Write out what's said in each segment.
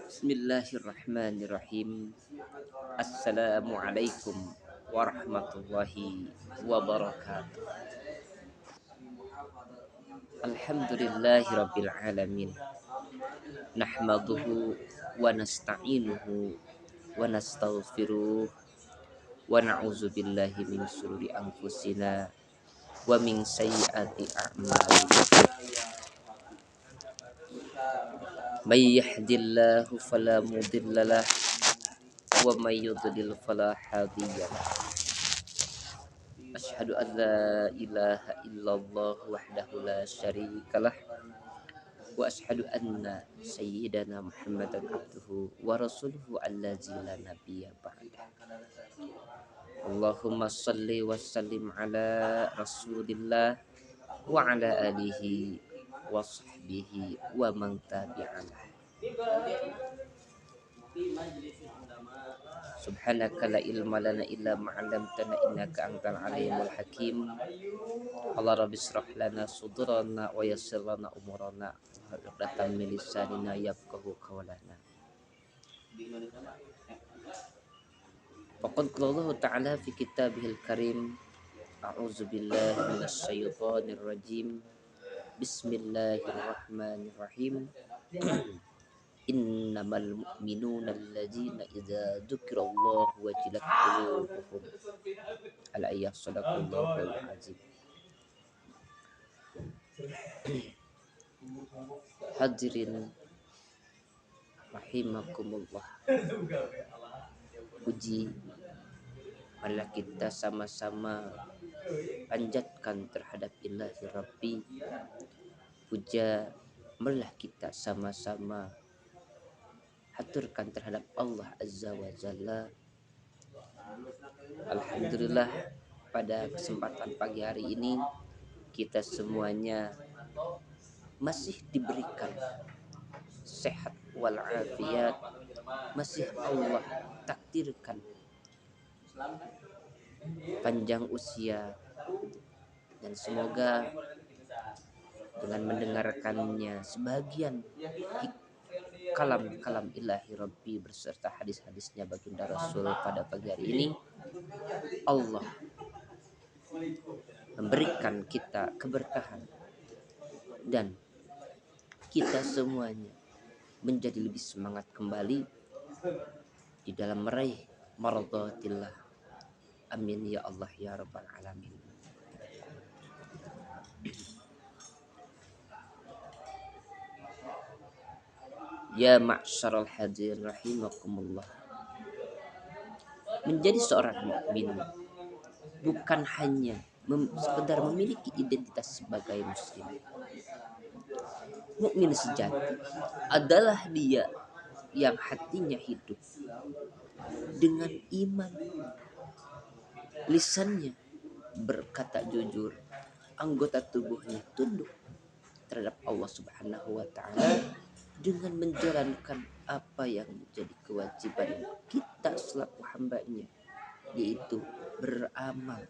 Bismillahirrahmanirrahim. Assalamualaikum warahmatullahi wabarakatuh. Alhamdulillahi rabbil alamin. Nahmaduhu wa nasta'inuhu wa nastaghfiruh wa na'udzu billahi min syururi anfusina wa min sayyiati a'malina. May yahdihillahu fala mudhillalah wa may yudlil fala hadiyalah. Asyhadu an la ilaha illallah wahdahu la syarikalah wa asyhadu anna sayyidana Muhammadan abduhu wa rasuluhu allazi la nabiyya ba'dah. Allahumma shalli wa sallim ala rasulillah wa ala alihi wa sahbihi wa man tabi'alah. Subhanaka la ilma lana illa ma 'allamtana innaka antal alimul hakim. Allah rabbi shrah lana sudurana wa yassir lana umurana wa hlul min lisanina yafqahu qawlana. Faqad qala Allah ta'ala fi kitabihil karim, a'udzu billahi minasy syaithanir rajim. Bismillahirrahmanirrahim. Innamal mu'minuna alladzina idza dzukirallahu wajilat qulubuhum. Al-ayah sadaqallahul azim. Hadirin rahimakumullah. Puji marilah kita sama-sama panjatkan terhadap Ilahi Rabbi. Puja marilah kita sama-sama haturkan terhadap Allah Azza wa Jalla. Alhamdulillah, pada kesempatan pagi hari ini kita semuanya masih diberikan sehat walafiat, masih Allah takdirkan panjang usia, dan semoga dengan mendengarkannya sebagian kalam ilahi Rabbi beserta hadis-hadisnya baginda Rasul pada pagi hari ini, Allah memberikan kita keberkahan dan kita semuanya menjadi lebih semangat kembali di dalam meraih maradhatillah. Amin ya Allah ya rabbal alamin. Ya ma'syaral hadirin rahimakumullah. Menjadi seorang mukmin bukan hanya sekedar memiliki identitas sebagai muslim. Mukmin sejati adalah dia yang hatinya hidup dengan iman, lisannya berkata jujur, anggota tubuhnya tunduk terhadap Allah Subhanahu wa taala dengan menjalankan apa yang menjadi kewajiban kita selaku hambanya, yaitu beramal,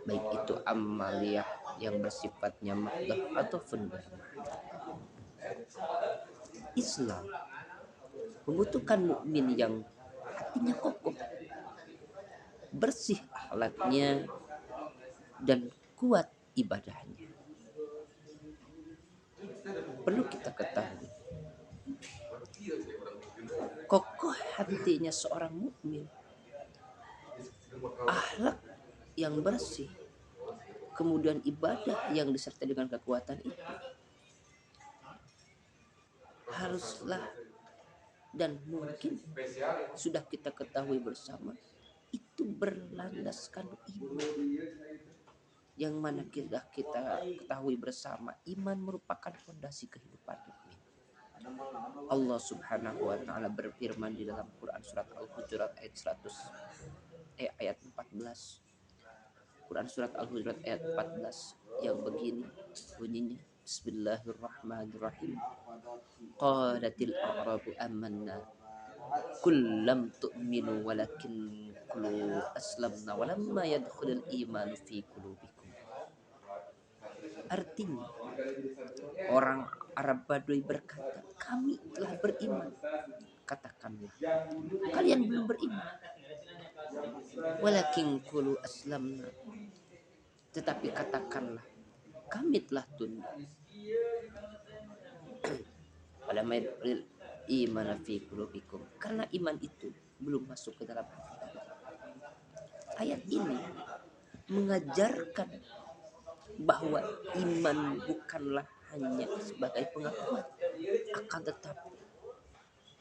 baik itu amaliyah yang bersifatnya makdah ataupun bermakna. Islam membutuhkan mukmin yang hatinya kokoh, bersih akhlaknya, dan kuat ibadahnya. Perlu kita ketahui, kokoh hatinya seorang mukmin, akhlak yang bersih, kemudian ibadah yang disertai dengan kekuatan itu haruslah dan mungkin sudah kita ketahui bersama itu berlandaskan iman, yang mana kita ketahui bersama iman merupakan fondasi kehidupan mukmin. Allah Subhanahu wa taala berfirman di dalam Quran surat Al-Hujurat ayat 14. Quran surat Al-Hujurat ayat 14 yang begini bunyinya, Bismillahirrahmanirrahim. Qalatil a'rabu amanna qul lam tu'minu walakin qulu aslamna walamma yadkhulul imanu fi qulubikum. Artinya, orang Arab Baduy berkata, kami telah beriman. Katakanlah, kalian belum beriman. Walakin qulu aslamna. Tetapi katakanlah, kami telah tunduk. Walam yadkhulul iman fi qulubikum. Karena iman itu belum masuk ke dalam hati. Ayat ini mengajarkan bahwa iman bukanlah hanya sebagai pengakuan, akan tetapi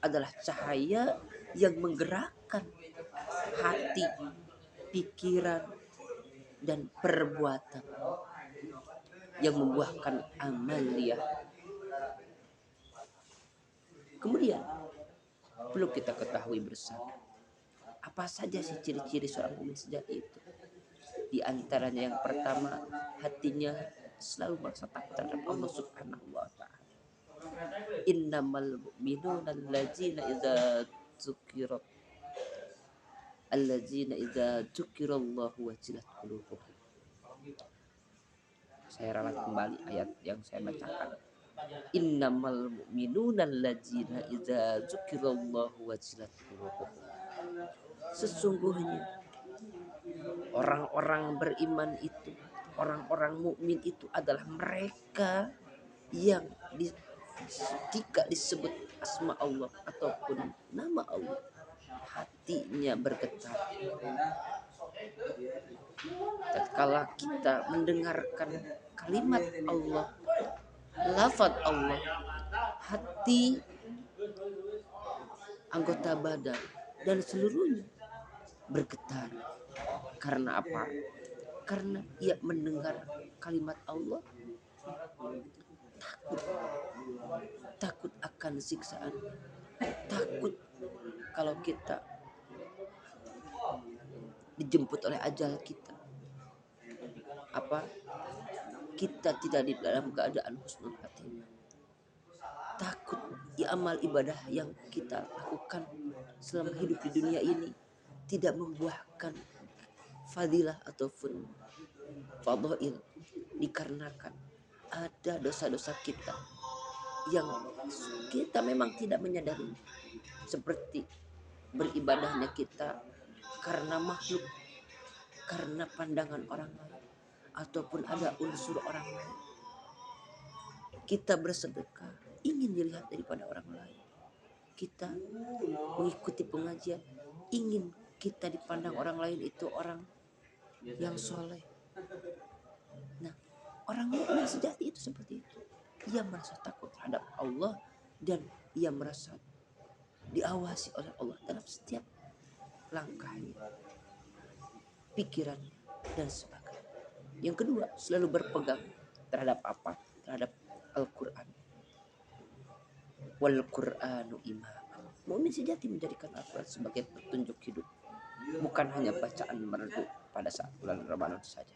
adalah cahaya yang menggerakkan hati, pikiran, dan perbuatan yang membuahkan amaliyah. Kemudian perlu kita ketahui bersama, apa saja sih ciri-ciri seorang mukmin sejati itu? Di antaranya yang pertama, hatinya selalu merasa takut terhadap Allah Subhanahu wa taala. Innamal mu'minuna allazina idza dzukirallahu wajilat qulubuhum. Saya ralat kembali ayat yang saya bacakan. Innamal mu'minuna allazina idza dzukirallahu wajilat qulubuhum. Sesungguhnya orang-orang beriman itu, orang-orang mukmin itu adalah mereka yang jika disebut asma Allah ataupun nama Allah, hatinya bergetar. Tatkala kita mendengarkan kalimat Allah, lafaz Allah, hati, anggota badan, dan seluruhnya bergetar. Karena apa? Karena ia mendengar kalimat Allah, takut akan siksaan, takut kalau kita dijemput oleh ajal kita, kita tidak di dalam keadaan husnul khatimah. Takut amal ibadah yang kita lakukan selama hidup di dunia ini tidak membuahkan fadilah ataupun fadhail, dikarenakan ada dosa-dosa kita yang kita memang tidak menyadari, seperti beribadahnya kita karena makhluk, karena pandangan orang lain, ataupun ada unsur orang lain. Kita bersedekah ingin dilihat daripada orang lain. Kita mengikuti pengajian ingin kita dipandang orang lain itu orang yang soleh. Nah, orang mukmin sejati itu seperti itu. Ia merasa takut terhadap Allah dan ia merasa diawasi oleh Allah dalam setiap langkahnya, pikirannya, dan sebagainya. Yang kedua, selalu berpegang terhadap apa? Terhadap Al-Quran. Wal Qur'anu imam. Mukmin sejati menjadikan Al-Quran sebagai petunjuk hidup, bukan hanya bacaan merdu pada saat bulan Ramadan saja.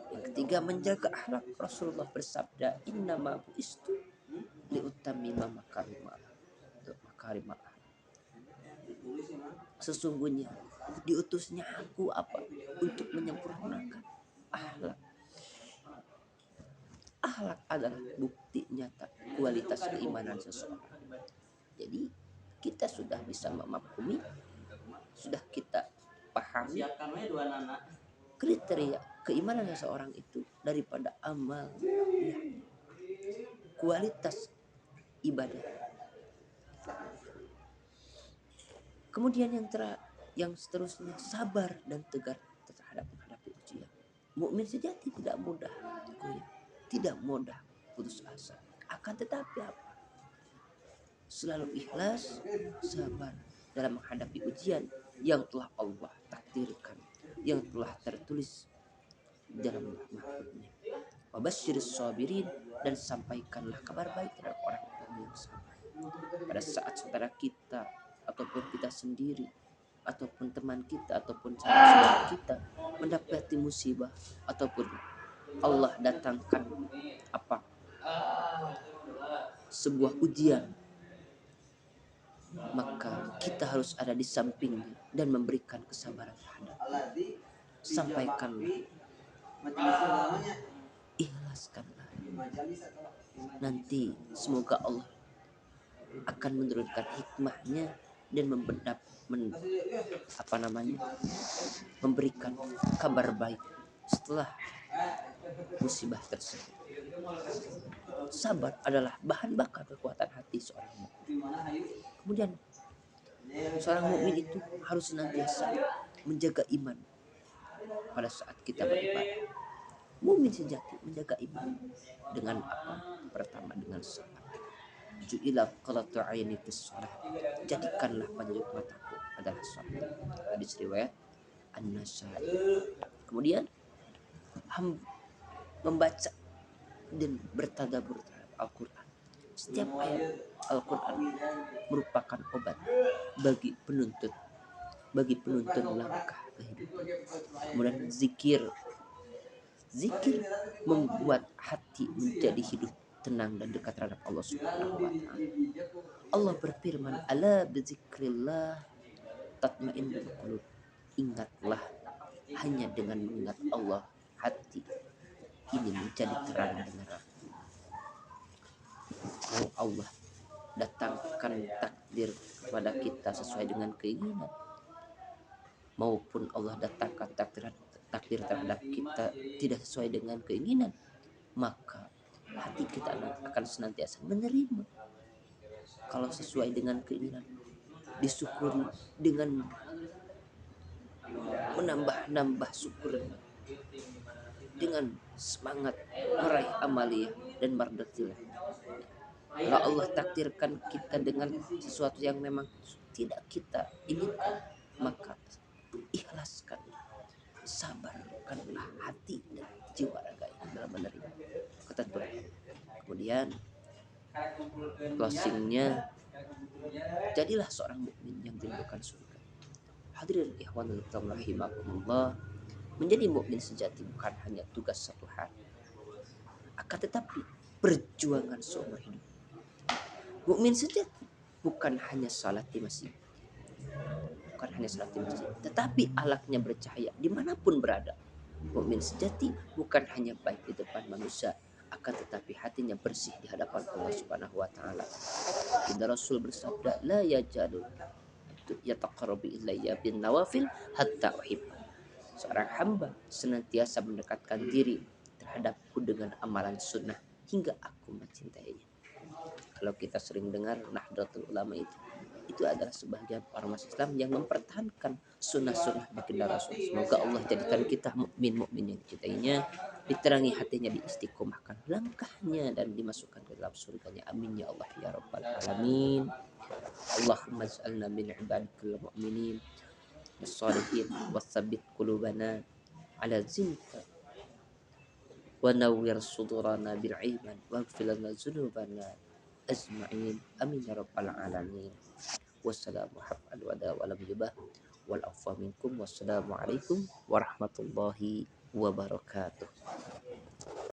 Yang ketiga, menjaga akhlak. Rasulullah bersabda, innama bu'istu liutammima makarimah. Sesungguhnya diutusnya aku untuk menyempurnakan akhlak. Akhlak adalah bukti nyata kualitas keimanan seseorang. Jadi kita sudah bisa memahami, sudah kita pahami kriteria keimanan seseorang itu daripada amal, kualitas ibadah. Kemudian yang seterusnya, sabar dan tegar terhadap menghadapi ujian. Mukmin sejati tidak mudah goyah, tidak mudah putus asa. Akan tetapi selalu ikhlas, sabar dalam menghadapi ujian yang telah Allah takdirkan, yang telah tertulis dalam mahfudnya. Wabasyiris sabirin, dan sampaikanlah kabar baik terhadap orang-orang yang sabar. Pada saat saudara kita ataupun kita sendiri ataupun teman kita ataupun saudara kita mendapati musibah ataupun Allah datangkan sebuah ujian, maka kita harus ada di sampingnya dan memberikan kesabaran terhadapnya. Sampaikanlah, ikhlaskanlah, nanti semoga Allah akan menurunkan hikmahnya dan memberikan kabar baik setelah musibah tersebut. Sabar adalah bahan bakar kekuatan hati seorang mukmin. Kemudian seorang mukmin itu harus senantiasa menjaga iman pada saat kita beribadah. Mukmin sejati menjaga iman dengan apa? Pertama dengan salat. Ju'ila qurratu aini fis shalah. Jadikanlah penyejuk mataku adalah salat. Hadis riwayat An-Nasa'i. Kemudian membaca dan bertadabbur terhadap Al-Quran. Setiap ayat Al-Quran merupakan obat bagi penuntun langkah kehidupan. Kemudian zikir membuat hati menjadi hidup tenang dan dekat terhadap Allah Subhanahu wa taala. Allah berfirman, "Ala bizikrillah tatmainnul qulub." Ingatlah, hanya dengan mengingat Allah hati ini menjadi terang benderang. Mau Allah datangkan takdir kepada kita sesuai dengan keinginan, maupun Allah datangkan takdir terhadap kita tidak sesuai dengan keinginan, maka hati kita akan senantiasa menerima. Kalau sesuai dengan keinginan, disyukuri dengan menambah syukur, dengan semangat meraih amaliyah dan mardatillah. Kalau Allah takdirkan kita dengan sesuatu yang memang tidak kita inginkan, maka ikhlaskan, sabarkanlah hati dan jiwa raga dalam menerima ketentuan. Kemudian closingnya, jadilah seorang mukmin yang dirindukan surga. Hadirin ikhwanul kiram rahimakumullah, menjadi mukmin sejati bukan hanya tugas satu hari, akan tetapi perjuangan seumur hidup. Mukmin sejati bukan hanya salat di masjid, tetapi akhlaknya bercahaya dimanapun berada. Mukmin sejati bukan hanya baik di depan manusia, akan tetapi hatinya bersih di hadapan Allah Subhanahu wa taala. Inna Rasul bersabda, la yajalu yataqarrabu ilayya bin nawafil hatta uhibba. Seorang hamba senantiasa mendekatkan diri terhadapku dengan amalan sunnah hingga aku mencintainya. Kalau kita sering dengar Nahdlatul Ulama itu adalah sebagian ormas Islam yang mempertahankan sunnah-sunnah baginda Rasul. Semoga Allah jadikan kita mukmin-mukmin yang dicintainya, diterangi hatinya, diistiqomahkan langkahnya, dan dimasukkan ke dalam surganya. Amin ya Allah ya Rabbal Alamin. Allahumma ij'alna min ibadikal mu'minin as-salihin wa tsabbit qulubana ala zinka wa nawwir sudurana bil iman waghfir lana dzunubana ajma'in. Amin ya Rabbal Alamin. Wassalamu hafal wada walam jubah wal afwa minkum. Wassalamualaikum warahmatullahi wabarakatuh.